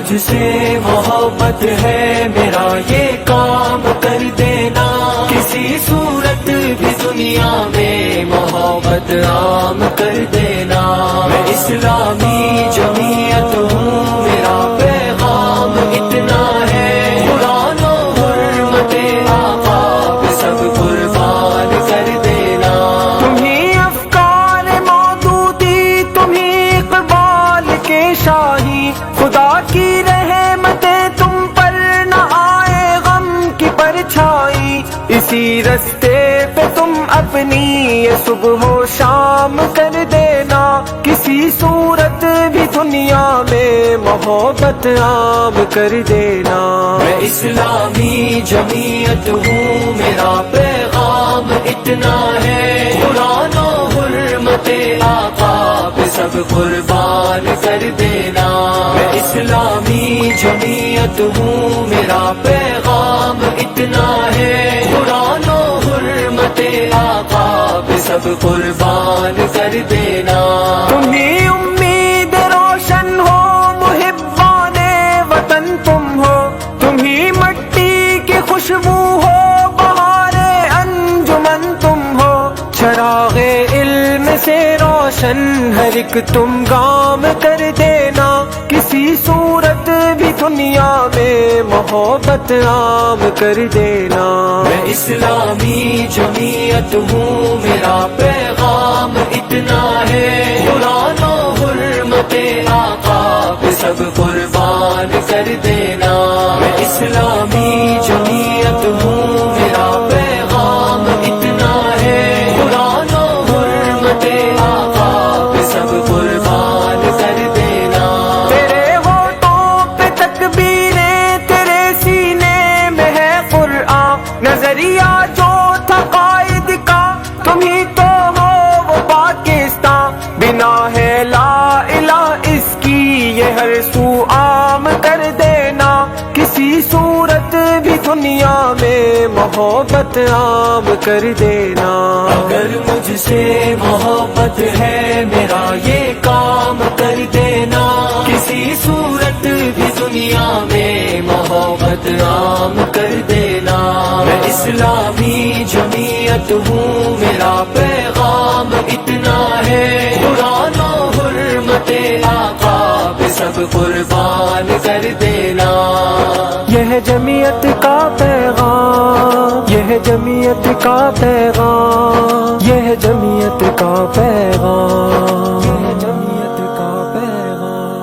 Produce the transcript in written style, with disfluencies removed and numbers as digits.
مجھ سے محبت ہے میرا یہ کام کر دینا، کسی صورت بھی دنیا میں محبت عام کر دینا۔ میں اسلامی جمعیت ہوں، میرا پیغام اتنا ہے، قرآن و حرمت آقا پہ سب قربان کر دینا۔ تمہیں افکار مودودی، تمہیں اقبال کے شاہی، خدا کی رحمتیں تم پر نہ آئے غم کی پرچھائی، اسی رستے پہ تم اپنی یہ صبح و شام کر دینا، کسی صورت بھی دنیا میں محبت عام کر دینا۔ میں اسلامی جمعیت ہوں، میرا پیغام اتنا ہے، قرآن و حرمت آقا پہ سب قربان کر دینا۔ میں اسلامی جمعیت ہوں، میرا پیغام اتنا ہے، قرآن و حرمت آقا پہ سب قربان کر دینا۔ تمہیں امید روشن ہو، محبان وطن تم ہو، تمہیں مٹی کی خوشبو ہو، بہار انجمن تم ہو، چراغ علم سے روشن ہر ایک تم گام کر دینا، کسی صورت بھی دنیا میں محبت عام کر دینا۔ میں اسلامی جمعیت ہوں، میرا پیغام اتنا ہے، قرآن و حرمت آقا پہ سب قربان کر دینا۔ میں اسلامی جمعیت ہوں، میرا پیغام اتنا ہے، قرآن و حرمت آقا پہ سب قربان کر دینا۔ تیرے ہونٹوں پہ تکبیریں، تیرے سینے میں ہے قرآن، نظریہ جو تھا قائد کا تمہیں تو ہو وہ پاکستان، بنا ہے لا الہ اس کی یہ ہر سو عام کر دینا، کسی صورت بھی دنیا میں محبت عام کر دینا۔ اگر مجھ سے محبت ہے میرا یہ کام کر دینا، کسی صورت بھی دنیا میں محبت عام کر دینا۔ میں اسلامی جمعیت ہوں، میرا پیغام اتنا ہے، قرآن و حرمت آقا پہ سب قربان کر دینا۔ یہ جمعیت کا پیغام، یہ جمعیت کا پیغام، یہ جمعیت کا پیغام، یہ جمعیت کا پیغام۔